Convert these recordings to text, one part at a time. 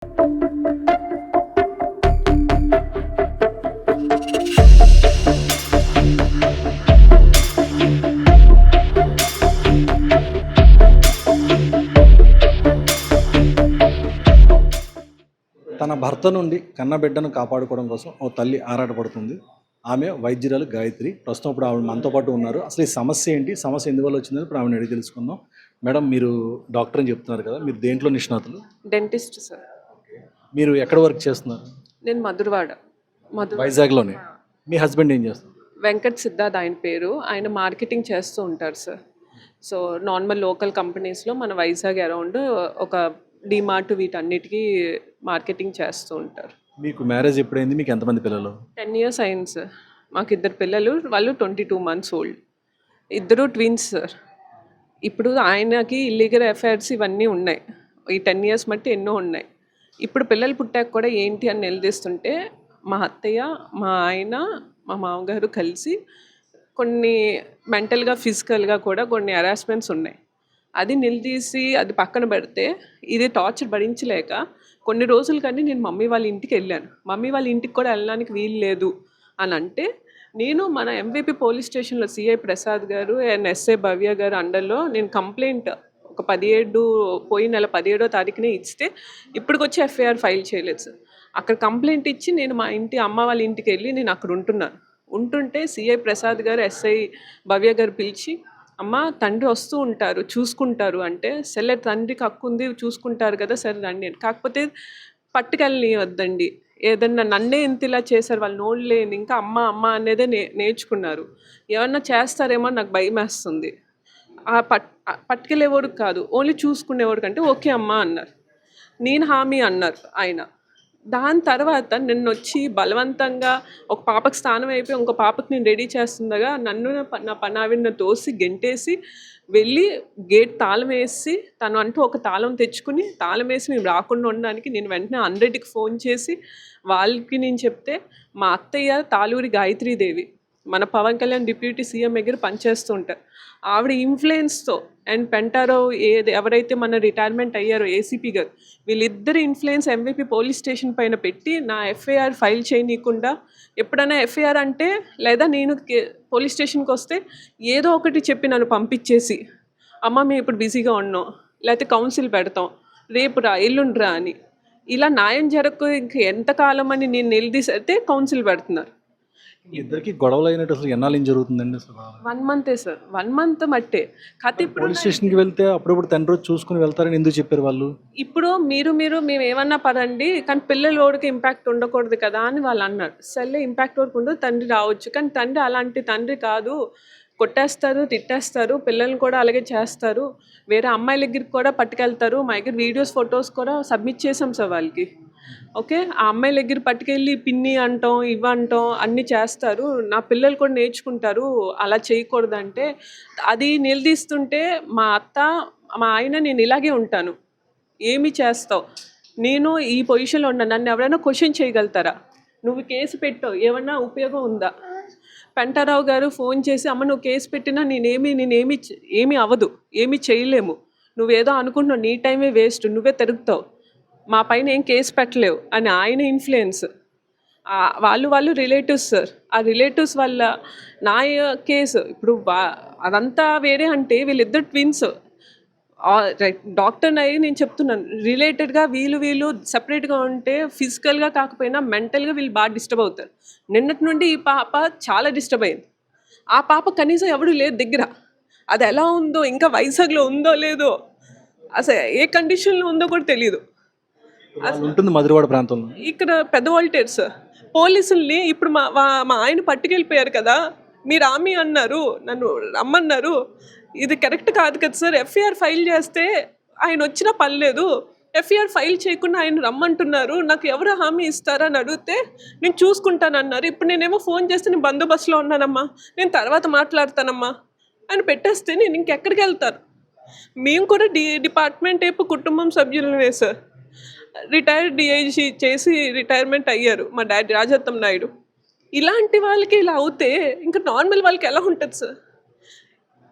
తన భర్త నుండి కన్నబిడ్డను కాపాడుకోవడం కోసం ఓ తల్లి ఆరాటపడుతుంది. ఆమె వైద్యురాలు గాయత్రి. ప్రస్తుతం ఇప్పుడు ఆవిడ మనతో పాటు ఉన్నారు. అసలు ఈ సమస్య ఏంటి, సమస్య ఎందువల్ల వచ్చిందని ఇప్పుడు ఆమెను అడిగి తెలుసుకుందాం. మేడం, మీరు డాక్టర్ అని చెప్తున్నారు కదా, మీరు దేంట్లో నిష్ణాతులు? Dentist sir. మీరు ఎక్కడ వర్క్ చేస్తున్నారు? నేను మధురవాడ వైజాగ్లోనే. మీ హస్బెండ్ ఏం చేస్తారు? వెంకట్ సిద్ధార్థ్ ఆయన పేరు. ఆయన మార్కెటింగ్ చేస్తూ ఉంటారు సార్. సో నార్మల్ లోకల్ కంపెనీస్లో మన వైజాగ్ అరౌండ్ ఒక డిమార్ట్ వీటన్నిటికీ మార్కెటింగ్ చేస్తూ ఉంటారు. మీకు మ్యారేజ్ ఎప్పుడైంది? మీకు ఎంతమంది పిల్లలు? 10 years అయింది సార్. మాకు 2 పిల్లలు, వాళ్ళు 22 months ఓల్డ్. ఇద్దరు ట్విన్స్ సార్. ఇప్పుడు ఆయనకి ఇల్లీగల్ అఫైర్స్ ఇవన్నీ ఉన్నాయి. ఈ 10 years మట్టి ఎన్నో ఉన్నాయి. ఇప్పుడు పిల్లలు పుట్టాక కూడా ఏంటి అని నిలదీస్తుంటే మా అత్తయ్య, మా ఆయన, మా మామగారు కలిసి కొన్ని మెంటల్గా, ఫిజికల్గా కూడా కొన్ని హెరాస్మెంట్స్ ఉన్నాయి. అది నిలదీసి అది పక్కన పెడితే ఇది టార్చర్ భరించలేక కొన్ని రోజులు కానీ నేను మమ్మీ వాళ్ళ ఇంటికి వెళ్ళాను. మమ్మీ వాళ్ళ ఇంటికి కూడా వెళ్ళడానికి వీలు లేదు అని అంటే నేను మన ఎంవిపి పోలీస్ స్టేషన్లో సిఐ ప్రసాద్ గారు అండ్ ఎస్ఐ భవ్య గారు అండర్లో నేను కంప్లైంట్ ఒక 17 పోయిన నెల 17వ తారీఖునే ఇస్తే ఇప్పటికొచ్చి ఎఫ్ఐఆర్ ఫైల్ చేయలేదు సార్. అక్కడ కంప్లైంట్ ఇచ్చి నేను మా ఇంటి అమ్మ వాళ్ళ ఇంటికి వెళ్ళి నేను అక్కడ ఉంటుంటే సిఐ ప్రసాద్ గారు ఎస్ఐ భవ్య గారు పిలిచి, అమ్మ తండ్రి వస్తూ ఉంటారు చూసుకుంటారు అంటే, సరే తండ్రికి హక్కు ఉంది చూసుకుంటారు కదా, సరే రండి అని. కాకపోతే పట్టుకెళ్ళని వద్దండి, ఏదన్నా నన్నే ఇంత ఇలా చేశారు, వాళ్ళు నోళ్ళేని ఇంకా అమ్మ అమ్మ అనేదే నేర్చుకున్నారు, ఏమన్నా చేస్తారేమో నాకు భయం వేస్తుంది. పట్టుకెళ్ళేవాడు కాదు, ఓన్లీ చూసుకునేవాడు కంటే ఓకే అమ్మ అన్నారు. నేను హామీ అన్నారు ఆయన. దాని తర్వాత నిన్న వచ్చి బలవంతంగా ఒక పాపకు స్థానం అయిపోయి ఇంకో పాపకు నేను రెడీ చేస్తుండగా నన్ను నా పనావిడిని తోసి గెంటేసి వెళ్ళి గేట్ తాళం వేసి తను అంటూ ఒక తాళం తెచ్చుకుని తాళం వేసి మేము రాకుండా ఉండడానికి నేను వెంటనే 100కి ఫోన్ చేసి వాళ్ళకి నేను చెప్తే, మా అత్తయ్య తాలూరి గాయత్రీదేవి మన పవన్ కళ్యాణ్ డిప్యూటీ సీఎం దగ్గర పనిచేస్తూ ఉంటారు. ఆవిడ ఇన్ఫ్లుయెన్స్తో అండ్ పెంటారో ఎవరైతే మన రిటైర్మెంట్ అయ్యారో ఏసీపీ గారు, వీళ్ళిద్దరు ఇన్ఫ్లుయెన్స్ ఎంవిపి పోలీస్ స్టేషన్ పైన పెట్టి నా ఎఫ్ఐఆర్ ఫైల్ చేయనీయకుండా, ఎప్పుడైనా ఎఫ్ఐఆర్ అంటే లేదా నేను పోలీస్ స్టేషన్కి వస్తే ఏదో ఒకటి చెప్పి నన్ను పంపించేసి, అమ్మ మేము ఇప్పుడు బిజీగా ఉన్నాం, లేకపోతే కౌన్సిల్ పెడతాం, రేపు రా ఎల్లుండ్రా అని, ఇలా న్యాయం జరగకు ఇంక ఎంతకాలం అని నేను నిలదీసైతే కౌన్సిల్ పెడుతున్నారు. ఇద్దరికి గొడవలు అయినట్టు అసలు ఎన్నాళ్ళు ఏం జరుగుతుందండి? అసలు 1 month సార్. 1 month మట్టే కథ. ఇప్పుడు పోలీస్ స్టేషన్కి వెళ్తే అప్పుడప్పుడు తండ్రి రోజు చూసుకుని వెళ్తారని ఎందుకు చెప్పారు వాళ్ళు? ఇప్పుడు మీరు మేము ఏమన్నా పదండి కానీ పిల్లల ఓడికి ఇంపాక్ట్ ఉండకూడదు కదా అని వాళ్ళు అన్నారు. సర్లే ఇంపాక్ట్ వరకు ఉండదు, తండ్రి రావచ్చు, కానీ తండ్రి అలాంటి తండ్రి కాదు, కొట్టేస్తారు, తిట్టేస్తారు, పిల్లల్ని కూడా అలాగే చేస్తారు, వేరే అమ్మాయిల దగ్గరికి కూడా పట్టుకెళ్తారు. మా దగ్గర వీడియోస్, ఫొటోస్ కూడా సబ్మిట్ చేసాం సార్ వాళ్ళకి. ఓకే, ఆ అమ్మాయిల దగ్గర పట్టుకెళ్ళి పిన్ని అంటాం, ఇవ్వంటాం అన్నీ చేస్తారు, నా పిల్లలు కూడా నేర్చుకుంటారు, అలా చేయకూడదంటే అది నిలదీస్తుంటే మా అత్త, మా ఆయన, నేను ఇలాగే ఉంటాను, ఏమి చేస్తావు, నేను ఈ పొజిషన్లో ఉన్నా, నన్ను ఎవరైనా క్వశ్చన్ చేయగలుగుతారా, నువ్వు కేసు పెట్టావు ఏమన్నా ఉపయోగం ఉందా? పెంటారావు గారు ఫోన్ చేసి, అమ్మ నువ్వు కేసు పెట్టినా ఏమీ అవ్వదు, ఏమీ చేయలేము, నువ్వేదో అనుకుంటున్నావు, నీ టైమే వేస్ట్, నువ్వే తిరుగుతావు, మా పైన ఏం కేసు పెట్టలేవు అని ఆయన ఇన్ఫ్లుయెన్స్. వాళ్ళు రిలేటివ్స్ సార్. ఆ రిలేటివ్స్ వల్ల నా కేసు ఇప్పుడు అదంతా వేరే అంటే వీళ్ళిద్దరు ట్విన్స్. డాక్టర్ని అయ్యి నేను చెప్తున్నాను, రిలేటెడ్గా వీళ్ళు సపరేట్గా ఉంటే ఫిజికల్గా కాకపోయినా మెంటల్గా వీళ్ళు బాగా డిస్టర్బ్ అవుతారు. నిన్నటి నుండి ఈ పాప చాలా డిస్టర్బ్ అయింది. ఆ పాప కనీసం ఎవడు లేదు దగ్గర, అది ఎలా ఉందో, ఇంకా వైజాగ్లో ఉందో లేదో, అసలు ఏ కండిషన్లో ఉందో కూడా తెలియదు. ఉంటుంది మధురవాడ ప్రాంతంలో. ఇక్కడ పెద్ద వాల్టేర్ సార్. పోలీసుల్ని ఇప్పుడు మా ఆయన పట్టుకెళ్ళిపోయారు కదా, మీరు ఆమె అన్నారు, నన్ను రమ్మన్నారు, ఇది కరెక్ట్ కాదు కదా సార్. ఎఫ్ఐఆర్ ఫైల్ చేస్తే ఆయన వచ్చినా పర్లేదు, ఎఫ్ఐఆర్ ఫైల్ చేయకుండా ఆయన రమ్మంటున్నారు, నాకు ఎవరు హామీ ఇస్తారని అడిగితే నేను చూసుకుంటానన్నారు. ఇప్పుడు నేనేమో ఫోన్ చేస్తే నేను బందోబస్తులో ఉన్నానమ్మా, నేను తర్వాత మాట్లాడతానమ్మా అని పెట్టేస్తే నేను ఇంకెక్కడికి వెళ్తాను? మేము కూడా డిపార్ట్మెంట్ వైపు కుటుంబం సభ్యులనే సార్. రిటైర్డ్ డిఐజీ చేసి రిటైర్మెంట్ అయ్యారు మా డాడీ రాజత్తం నాయుడు. ఇలాంటి వాళ్ళకి ఇలా అవుతే ఇంకా నార్మల్ వాళ్ళకి ఎలా ఉంటుంది సార్?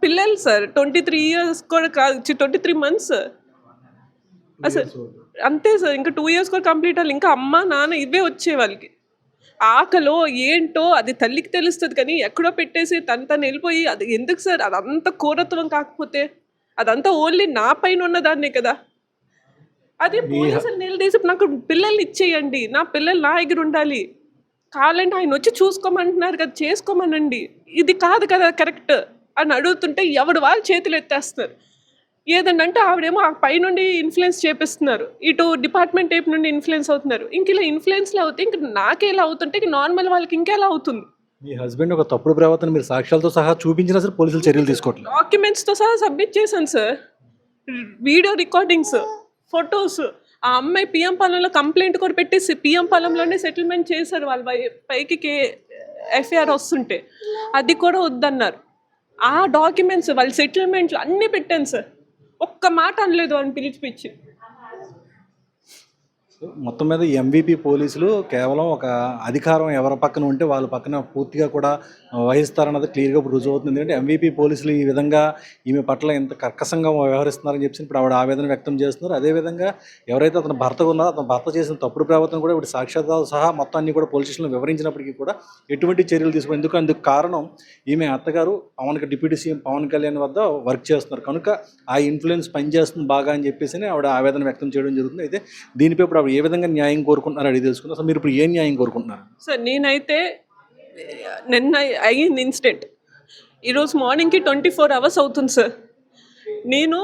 పిల్లలు సార్ 23 years కూడా కాదు, 23 months సార్. అసలు అంతే సార్. ఇంకా 2 ఇయర్స్ కూడా కంప్లీట్ అవ్వాలి. ఇంకా అమ్మ, నాన్న ఇవే వచ్చే వాళ్ళకి. ఆకలో ఏంటో అది తల్లికి తెలుస్తది కానీ, ఎక్కడో పెట్టేసి తను వెళ్ళిపోయి అది ఎందుకు సార్? అదంతా క్రూరత్వం కాకపోతే? అదంతా ఓన్లీ నా పైన ఉన్నదాన్నే కదా! అదే పోలీసులు నిలదీసి నాకు పిల్లల్ని ఇచ్చేయండి. నా పిల్లలు నా దగ్గర ఉండాలి. కావాలంటే ఆయన వచ్చి చూసుకోమంటున్నారు కదా! చేసుకోమనండి. ఇది కాదు కదా కరెక్ట్ అని అడుగుతుంటే ఎవడు వాళ్ళు చేతులు ఎత్తేస్తారు. ఏదనంటే ఆవిడేమో ఆ పైనుండి ఇన్‌ఫ్లుయెన్స్ చేపిస్తున్నారు. ఇటు డిపార్ట్‌మెంట్ వైపు నుండి ఇన్‌ఫ్లుయెన్స్ అవుతున్నారు. ఇంక ఇలా ఇన్‌ఫ్లుయెన్స్‌లు అవుతే ఇంక నాకెలా అవుతుంటే ఇంక నార్మల్ వాళ్ళకి ఇంకెలా అవుతుంది? మీ హస్బెండ్ ఒక తప్పుడు ప్రవర్తన మీరు సాక్ష్యాలతో సహా చూపించినా సరే పోలీసులు చర్యలు తీసుకోవట్లేదు. డాక్యుమెంట్స్‌తో సహా సబ్మిట్ చేశాను సార్. Video recordings, photos. ఆ అమ్మాయి పిఎం పాలెంలో కంప్లెయింట్ కూడా పెట్టేసి పిఎం పాలెంలోనే సెటిల్మెంట్ చేశారు వాళ్ళ పైకి ఎఫ్ఐఆర్ వస్తుంటే. అది కూడా వద్దన్నారు. ఆ డాక్యుమెంట్స్ వాళ్ళ సెటిల్మెంట్లు అన్నీ పెట్టాను సార్. ఒక్క మాట అనలేదు అని పిలిచిపిచ్చి. మొత్తం మీద ఈ ఎంవీపీ పోలీసులు కేవలం ఒక అధికారం ఎవరి పక్కన ఉంటే వాళ్ళ పక్కన పూర్తిగా కూడా వహిస్తారన్నది క్లియర్గా ఇప్పుడు రుజువు అవుతుంది. ఎందుకంటే ఎంవీపీ పోలీసులు ఈ విధంగా ఈమె పట్ల ఎంత కర్కశంగా వ్యవహరిస్తున్నారని చెప్పి ఇప్పుడు ఆవిడ ఆవేదన వ్యక్తం చేస్తున్నారు. అదేవిధంగా ఎవరైతే అతని భర్త ఉన్నారో అతని భర్త చేసిన తప్పుడు ప్రవర్తన కూడా ఇప్పుడు సాక్ష్యాలతో సహా మొత్తాన్ని కూడా పోలీస్ స్టేషన్లో వివరించినప్పటికీ కూడా ఎటువంటి చర్యలు తీసుకుని అందుకు కారణం ఈమె అత్తగారు డిప్యూటీ సీఎం పవన్ కళ్యాణ్ వద్ద వర్క్ చేస్తున్నారు కనుక ఆ ఇన్ఫ్లుయెన్స్ పనిచేస్తుంది బాగా అని చెప్పేసి ఆవిడ ఆవేదన వ్యక్తం చేయడం జరుగుతుంది. అయితే దీనిపై ఇప్పుడు ఏ విధంగా న్యాయం కోరుకుంటున్నారు అడిగి తెలుసుకుందాం. అసలు మీరు ఇప్పుడు ఏ న్యాయం కోరుకుంటున్నారు? సార్ నేనైతే నిన్న అయ్యింది ఇన్సిడెంట్. ఈరోజు మార్నింగ్కి 24 అవర్స్ అవుతుంది సార్. నేను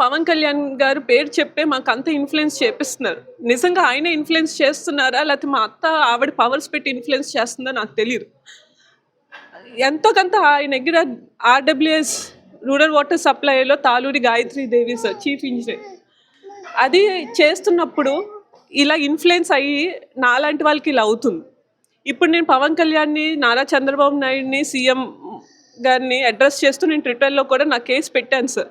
పవన్ కళ్యాణ్ గారు పేరు చెప్పే మాకు అంత ఇన్ఫ్లుయెన్స్ చేపిస్తున్నారు. నిజంగా ఆయనే ఇన్ఫ్లుయెన్స్ చేస్తున్నారా లేకపోతే మా అత్త ఆవిడ పవర్స్ పెట్టి ఇన్ఫ్లుయెన్స్ చేస్తుందా నాకు తెలియదు. ఎంతో కొంత ఆయన దగ్గర ఆర్డబ్ల్యూఎస్ రూరల్ వాటర్ సప్లైలో Taluri Gayatri Devi sir chief engineer. అది చేస్తున్నప్పుడు ఇలా ఇన్ఫ్లుయెన్స్ అయ్యి నాలాంటి వాళ్ళకి ఇలా అవుతుంది. ఇప్పుడు నేను పవన్ కళ్యాణ్ని, నారా చంద్రబాబు నాయుడిని, సీఎం గారిని అడ్రస్ చేస్తూ నేను ట్విట్టర్లో కూడా నా కేసు పెట్టాను సార్.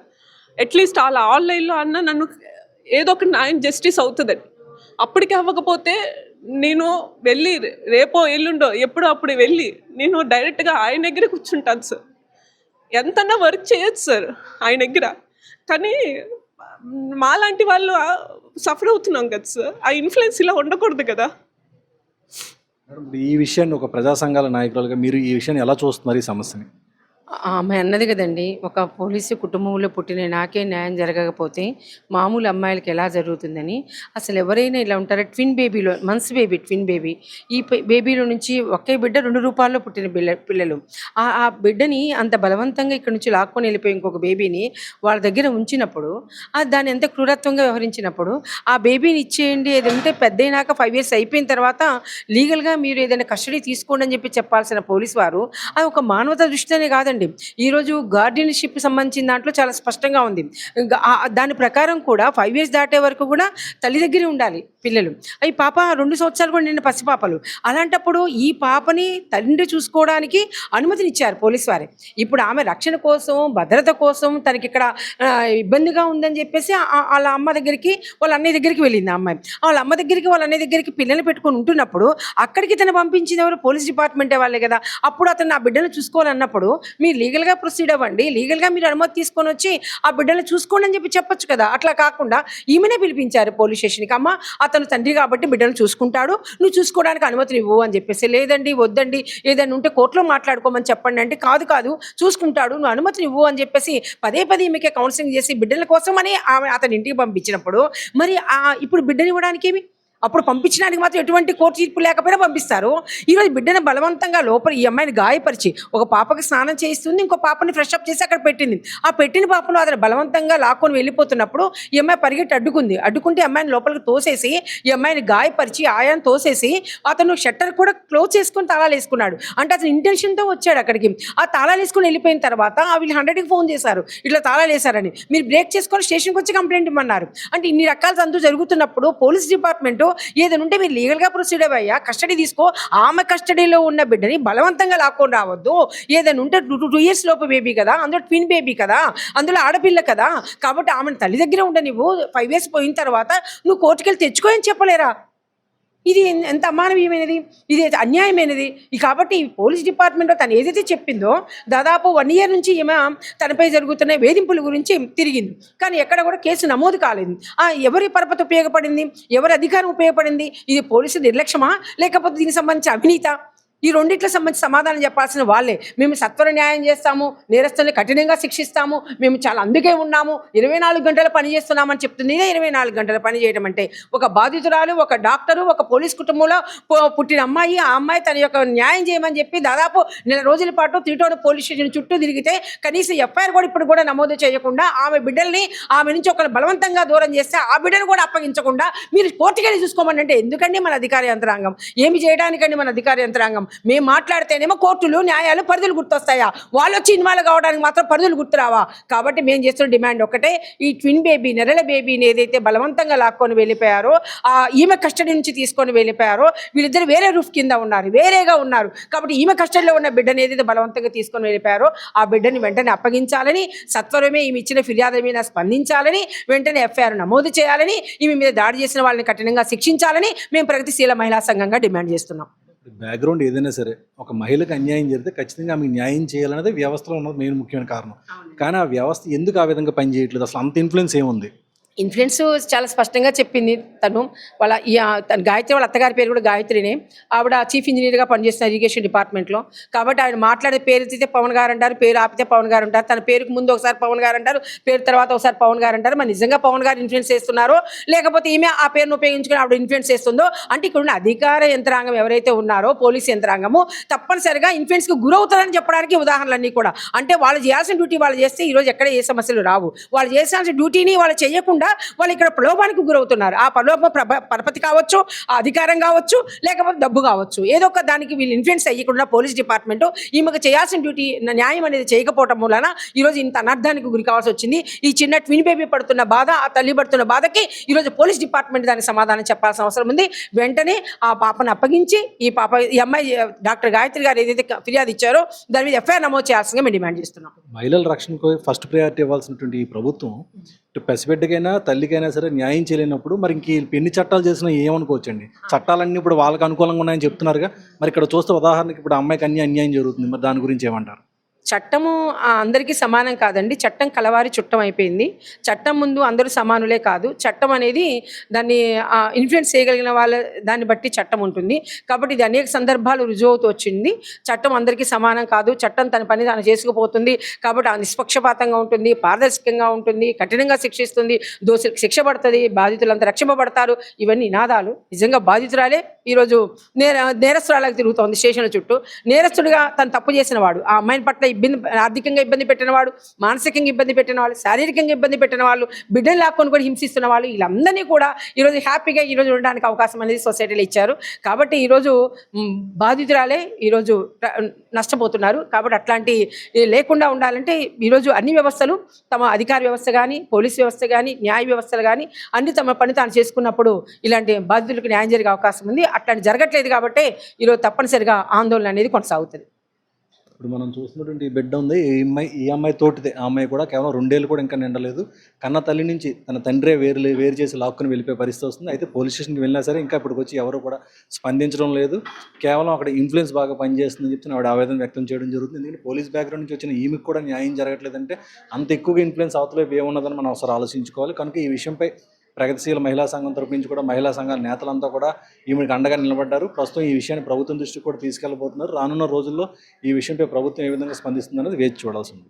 అట్లీస్ట్ అలా ఆన్లైన్లో అన్న నన్ను ఏదో ఒక న్యాయం జస్టిస్ అవుతుందని. అప్పటికి అవ్వకపోతే నేను వెళ్ళి రేపో ఎల్లుండో ఎప్పుడో అప్పుడు వెళ్ళి నేను డైరెక్ట్గా ఆయన దగ్గర కూర్చుంటాను సార్. ఎంతన్నా వర్క్ చేయొచ్చు సార్ ఆయన దగ్గర. కానీ మాలాంటి వాళ్ళు సఫర్ అవుతున్నాం కదా సార్. ఆ ఇన్ఫ్లుయెన్స్ ఇలా ఉండకూడదు కదా. ఈ విషయాన్ని ఒక ప్రజా సంఘాల నాయకులుగా మీరు ఈ విషయాన్ని ఎలా చూస్తున్నారు ఈ సమస్యని? ఆమె అన్నది కదండి, ఒక పోలీసు కుటుంబంలో పుట్టిన నాకే న్యాయం జరగకపోతే మామూలు అమ్మాయిలకి ఎలా జరుగుతుందని. అసలు ఎవరైనా ఇలా ఉంటారా? ట్విన్ బేబీలో ట్విన్ బేబీ ఈ బేబీలో నుంచి ఒకే బిడ్డ 2 రూపాల్లో పుట్టిన పిల్లలు. ఆ బిడ్డని అంత బలవంతంగా ఇక్కడ నుంచి లాక్కొని వెళ్ళిపోయి ఇంకొక బేబీని వాళ్ళ దగ్గర ఉంచినప్పుడు, దాన్ని ఎంత క్రూరత్వంగా వ్యవహరించినప్పుడు ఆ బేబీని ఇచ్చేయండి, ఏదంటే పెద్ద అయినాక 5 ఇయర్స్ అయిపోయిన తర్వాత లీగల్గా మీరు ఏదైనా కస్టడీ తీసుకోండి అని చెప్పి చెప్పాల్సిన పోలీస్ వారు అది ఒక మానవతా దృష్టినే కాదండి. ఈరోజు గార్డియన్షిప్ సంబంధించిన దాంట్లో చాలా స్పష్టంగా ఉంది. దాని ప్రకారం కూడా 5 ఇయర్స్ దాటే వరకు కూడా తల్లి దగ్గరే ఉండాలి పిల్లలు. ఈ పాప 2 సంవత్సరాలు కూడా నిన్న పసిపాపలు. అలాంటప్పుడు ఈ పాపని తండ్రి చూసుకోవడానికి అనుమతినిచ్చారు పోలీసు వారే. ఇప్పుడు ఆమె రక్షణ కోసం, భద్రత కోసం తనకి ఇక్కడ ఇబ్బందిగా ఉందని చెప్పేసి వాళ్ళ అమ్మ దగ్గరికి, వాళ్ళ అన్నయ్య దగ్గరికి వెళ్ళింది ఆ అమ్మాయి. వాళ్ళ అమ్మ దగ్గరికి, వాళ్ళ అన్నయ్య దగ్గరికి పిల్లల్ని పెట్టుకొని ఉంటున్నప్పుడు అక్కడికి తను పంపించింది ఎవరు? పోలీస్ డిపార్ట్మెంటే వాళ్ళే కదా. అప్పుడు అతను ఆ బిడ్డను చూసుకోవాలన్నప్పుడు మీరు లీగల్గా ప్రొసీడ్ అవ్వండి, లీగల్గా మీరు అనుమతి తీసుకొని వచ్చి ఆ బిడ్డను చూసుకోండి అని చెప్పి చెప్పొచ్చు కదా. అట్లా కాకుండా ఈమెనే పిలిపించారు పోలీస్ స్టేషన్కి. అమ్మ అతను తండ్రి కాబట్టి బిడ్డను చూసుకుంటాడు, నువ్వు చూసుకోవడానికి అనుమతిని ఇవ్వు అని చెప్పేసి. లేదండి వద్దండి, ఏదైనా ఉంటే కోర్టులో మాట్లాడుకోమని చెప్పండి అంటే, కాదు చూసుకుంటాడు, నువ్వు అనుమతిని ఇవ్వు అని చెప్పేసి పదే ఈమెకే కౌన్సిలింగ్ చేసి బిడ్డల కోసమని ఆమె అతని ఇంటికి పంపించినప్పుడు మరి ఇప్పుడు బిడ్డని ఇవ్వడానికి ఏమి? అప్పుడు పంపించడానికి మాత్రం ఎటువంటి కోర్టు తీర్పు లేకపోయినా పంపిస్తారు. ఈరోజు బిడ్డను బలవంతంగా లోపల ఈ అమ్మాయిని గాయపరిచి ఒక పాపకి స్నానం చేయిస్తుంది, ఇంకో పాపని ఫ్రెష్ అప్ చేసి అక్కడ పెట్టింది. ఆ పెట్టిన పాపను అతను బలవంతంగా లాక్కొని వెళ్ళిపోతున్నప్పుడు ఈ అమ్మాయి పరిగెట్టి అడ్డుకుంటే అమ్మాయిని లోపలికి తోసేసి ఈ అమ్మాయిని గాయపరిచి ఆయాన్ని తోసేసి అతను షట్టర్ కూడా క్లోజ్ చేసుకుని తాళాలు వేసుకున్నాడు. అంటే అతను ఇంటెన్షన్తో వచ్చాడు అక్కడికి. ఆ తాళాలు వేసుకుని వెళ్ళిపోయిన తర్వాత వీళ్ళు 100కి ఫోన్ చేశారు, ఇట్లా తాళాలు వేశారని. మీరు బ్రేక్ చేసుకొని స్టేషన్కి వచ్చి కంప్లైంట్ ఇవ్వమన్నారు. అంటే ఇన్ని రకాల సందు జరుగుతున్నప్పుడు పోలీస్ డిపార్ట్మెంట్ ఏదైనా ఉంటే మీరు లీగల్గా ప్రొసీడ్ అయ్యా, కస్టడీ తీసుకో. ఆమె కస్టడీలో ఉన్న బిడ్డని బలవంతంగా లాక్కొని రావద్దు. ఏదైనా ఉంటే 2 ఇయర్స్ లోపు బేబీ కదా, అందులో ట్విన్ బేబీ కదా, అందులో ఆడపిల్ల కదా, కాబట్టి ఆమెను తల్లి దగ్గర ఉండ నువ్వు 5 ఇయర్స్ పోయిన తర్వాత నువ్వు కోర్టుకెళ్ళి తెచ్చుకో అని చెప్పలేరా? ఇది ఎంత అమానవీయమైనది, ఇది అన్యాయమైనది. కాబట్టి పోలీస్ డిపార్ట్మెంట్లో తను ఏదైతే చెప్పిందో దాదాపు 1 year నుంచి ఈమె తనపై జరుగుతున్న వేధింపుల గురించి తిరిగింది, కానీ ఎక్కడ కూడా కేసు నమోదు కాలేదు. ఎవరి పరపతి ఉపయోగపడింది, ఎవరి అధికారం ఉపయోగపడింది? ఇది పోలీసు నిర్లక్ష్యమా, లేకపోతే దీనికి సంబంధించి అవినీత? ఈ రెండిట్ల సంబంధించి సమాధానం చెప్పాల్సిన వాళ్ళే. మేము సత్వర న్యాయం చేస్తాము, నేరస్తుల్ని కఠినంగా శిక్షిస్తాము, మేము చాలా అందుకే ఉన్నాము, 24 గంటలు పని చేస్తున్నామని చెప్తుంది. ఇదే 24 గంటలు పని చేయడం అంటే ఒక బాధితురాలు, ఒక డాక్టరు, ఒక పోలీస్ కుటుంబంలో పుట్టిన అమ్మాయి, ఆ అమ్మాయి తన యొక్క న్యాయం చేయమని చెప్పి దాదాపు 1 రోజుల పాటు త్రిటోన్ పోలీస్ స్టేషన్ చుట్టూ తిరిగితే కనీసం ఎఫ్ఐఆర్ కూడా ఇప్పుడు కూడా నమోదు చేయకుండా ఆమె బిడ్డల్ని ఆమె నుంచి ఒకరు బలవంతంగా దూరం చేస్తే ఆ బిడ్డను కూడా అప్పగించకుండా మీరు కోర్టుకెళ్ళి చూసుకోమని అంటే ఎందుకండి మన అధికార యంత్రాంగం? ఏమి చేయడానికండి మన అధికార యంత్రాంగం? మేము మాట్లాడితేనేమో కోర్టులు న్యాయాలు పరిధులు గుర్తొస్తాయా, వాళ్ళు వచ్చి ఇన్వాల్వ్ కావడానికి మాత్రం పరిధులు గుర్తురావా? కాబట్టి మేము చేస్తున్న డిమాండ్ ఒకటే, ఈ ట్విన్ బేబీ నెరల బేబీని ఏదైతే బలవంతంగా లాక్కొని వెళ్ళిపోయారో, ఈమె కస్టడీ నుంచి తీసుకొని వెళ్ళిపోయారో, వీళ్ళిద్దరు వేరే రూఫ్ కింద ఉన్నారు, వేరేగా ఉన్నారు. కాబట్టి ఈమె కస్టడీలో ఉన్న బిడ్డని ఏదైతే బలవంతంగా తీసుకొని వెళ్ళిపోయారో ఆ బిడ్డని వెంటనే అప్పగించాలని, సత్వరమే ఈమె ఇచ్చిన ఫిర్యాదు మీద స్పందించాలని, వెంటనే ఎఫ్ఐఆర్ నమోదు చేయాలని, ఈమె మీద దాడి చేసిన వాళ్ళని కఠినంగా శిక్షించాలని మేము ప్రగతిశీల మహిళా సంఘంగా డిమాండ్ చేస్తున్నాం. బ్యాక్గ్రౌండ్ ఏదైనా సరే ఒక మహిళకు అన్యాయం జరిగితే ఖచ్చితంగా ఆమెకు న్యాయం చేయాలనేది వ్యవస్థలో ఉన్నది మెయిన్ ముఖ్యమైన కారణం. కానీ ఆ వ్యవస్థ ఎందుకు ఆ విధంగా పనిచేయట్లేదు? అసలు అంత ఇన్ఫ్లుయెన్స్ ఏముంది? ఇన్ఫ్లుయెన్స్ చాలా స్పష్టంగా చెప్పింది తను. తన గాయత్రి వాళ్ళ అత్తగారి పేరు కూడా గాయత్రినే. ఆవిడ చీఫ్ ఇంజనీర్గా పనిచేస్తున్న ఇరిగేషన్ డిపార్ట్మెంట్లో. కాబట్టి ఆయన మాట్లాడే పేరు ఎత్తితే పవన్ గారు అంటారు, పేరు ఆపితే పవన్ గారు అంటారు. తన పేరుకు ముందు ఒకసారి పవన్ గారు అంటారు, పేరు తర్వాత ఒకసారి పవన్ గారు అంటారు. మరి నిజంగా పవన్ గారు ఇన్ఫ్లుయెన్స్ చేస్తున్నారో లేకపోతే ఈమె ఆ పేరును ఉపయోగించుకుని ఆవిడ ఇన్ఫ్లుయెన్స్ చేస్తుందో అంటే ఇక్కడ ఉన్న అధికార యంత్రాంగం ఎవరైతే ఉన్నారో పోలీస్ యంత్రాంగము తప్పనిసరిగా ఇన్ఫ్లుయెన్స్కి గురవుతారని చెప్పడానికి ఉదాహరణలన్నీ కూడా. అంటే వాళ్ళు చేయాల్సిన డ్యూటీ వాళ్ళు చేస్తే ఈరోజు ఎక్కడ ఏ సమస్యలు రావు. వాళ్ళు చేయాల్సిన డ్యూటీని వాళ్ళు చేయకుండా వాళ్ళు ఇక్కడ ప్రలోభానికి గురవుతున్నారు. ఆ ప్రలోభ పరపతి కావచ్చు, ఆ అధికారం కావచ్చు, లేకపోతే డబ్బు కావచ్చు, ఏదో ఒక దానికి వీళ్ళు ఇన్ఫ్లుయెన్స్ అయ్యకుండా పోలీస్ డిపార్ట్మెంట్ ఈమెకు చేయాల్సిన డ్యూటీ న్యాయం అనేది చేయకపోవటం మూలన ఈరోజు ఇంత అనర్థానికి గురి కావాల్సి వచ్చింది. ఈ చిన్న ట్విన్ బేబీ పడుతున్న బాధ, ఆ తల్లి పడుతున్న బాధకి ఈరోజు పోలీస్ డిపార్ట్మెంట్ దానికి సమాధానం చెప్పాల్సిన అవసరం ఉంది. వెంటనే ఆ పాపను అప్పగించి ఈ అమ్మాయి డాక్టర్ గాయత్రి గారు ఏదైతే ఫిర్యాదు ఇచ్చారో దాని మీద ఎఫ్ఐఆర్ నమోదు చేయాల్సిందిగా మేము డిమాండ్ చేస్తున్నాం. మహిళల రక్షణకు ఫస్ట్ ప్రయారిటీ ఇవ్వాల్సినటువంటి ఈ ప్రభుత్వం పసిబిడ్డకైనా తల్లికైనా సరే న్యాయం చేయలేనప్పుడు మరి ఇంక ఎన్ని చట్టాలు చేసినా ఏమనుకోవచ్చండి? చట్టాలన్నీ ఇప్పుడు వాళ్ళకి అనుకూలంగా ఉన్నాయని చెప్తున్నారుగా. మరి ఇక్కడ చూస్తే ఉదాహరణకి ఇప్పుడు అమ్మాయికి అన్యాయం జరుగుతుంది, మరి దాని గురించి ఏమంటారు? చట్టము అందరికీ సమానం కాదండి. చట్టం కలవారి చుట్టం అయిపోయింది. చట్టం ముందు అందరూ సమానులే కాదు. చట్టం అనేది దాన్ని ఇన్ఫ్లుయెన్స్ చేయగలిగిన వాళ్ళ దాన్ని బట్టి చట్టం ఉంటుంది. కాబట్టి ఇది అనేక సందర్భాలు రుజువు అవుతూ వచ్చింది. చట్టం అందరికీ సమానం కాదు. చట్టం తన పని తాను చేసుకుపోతుంది. కాబట్టి ఆ నిష్పక్షపాతంగా ఉంటుంది, పారదర్శకంగా ఉంటుంది, కఠినంగా శిక్షిస్తుంది, దోషులకు శిక్ష పడుతుంది, బాధితులంతా రక్షింపబడతారు. ఇవన్నీ నినాదాలు. నిజంగా బాధితురాలే ఈరోజు నేరస్తురాలకు తిరుగుతోంది స్టేషన్ల చుట్టూ. నేరస్తుడిగా తను తప్పు చేసిన వాడు, ఆ అమ్మాయిని పట్ల ఆర్థికంగా ఇబ్బంది పెట్టిన వాడు, మానసికంగా ఇబ్బంది పెట్టిన వాళ్ళు, శారీరకంగా ఇబ్బంది పెట్టిన వాళ్ళు, బిడ్డలు లాక్కొని కూడా హింసిస్తున్న వాళ్ళు, వీళ్ళందరినీ కూడా ఈరోజు హ్యాపీగా ఈరోజు ఉండడానికి అవకాశం అనేది సొసైటీలో ఇచ్చారు. కాబట్టి ఈరోజు బాధితురాలే ఈరోజు నష్టపోతున్నారు. కాబట్టి అట్లాంటి లేకుండా ఉండాలంటే ఈరోజు అన్ని వ్యవస్థలు తమ అధికార వ్యవస్థ కానీ, పోలీస్ వ్యవస్థ కానీ, న్యాయ వ్యవస్థలు కానీ అన్ని తమ పని తాను చేసుకున్నప్పుడు ఇలాంటి బాధితులకు న్యాయం జరిగే అవకాశం ఉంది. అట్లాంటి జరగట్లేదు కాబట్టి ఈరోజు తప్పనిసరిగా ఆందోళన అనేది కొనసాగుతుంది. ఇప్పుడు మనం చూస్తున్నటువంటి ఈ బిడ్డ ఉంది, ఈ అమ్మాయి తోటిదే. ఆ అమ్మాయి కూడా కేవలం 2 ఏళ్ళు కూడా ఇంకా నిండలేదు. కన్న తల్లి నుంచి తన తండ్రే వేరు చేసి లాక్కుని వెళ్ళిపోయే పరిస్థితి వస్తుంది. అయితే పోలీస్ స్టేషన్కి వెళ్ళినా సరే ఇంకా ఇప్పటికి వచ్చి ఎవరు కూడా స్పందించడం లేదు. కేవలం అక్కడ ఇన్ఫ్లుయెన్స్ బాగా పనిచేస్తుందని చెప్తే ఆవిడ ఆవేదన వ్యక్తం చేయడం జరుగుతుంది. ఎందుకంటే పోలీస్ బ్యాక్గ్రౌండ్ నుంచి వచ్చిన ఈమెకు కూడా న్యాయం జరగట్లేదంటే అంత ఎక్కువగా ఇన్ఫ్లుయెన్స్ అవతలైపు ఏమున్నదని మనం ఒకసారి ఆలోచించుకోవాలి. కనుక ఈ విషయంపై ప్రగతిశీల మహిళా సంఘం తరపు నుంచి కూడా మహిళా సంఘాల నేతలంతా కూడా ఈమెకి అండగా నిలబడ్డారు. ప్రస్తుతం ఈ విషయాన్ని ప్రభుత్వం దృష్టికి కూడా తీసుకెళ్లబోతున్నారు. రానున్న రోజుల్లో ఈ విషయంపై ప్రభుత్వం ఏ విధంగా స్పందిస్తుందనేది వేచి చూడాల్సి ఉంది.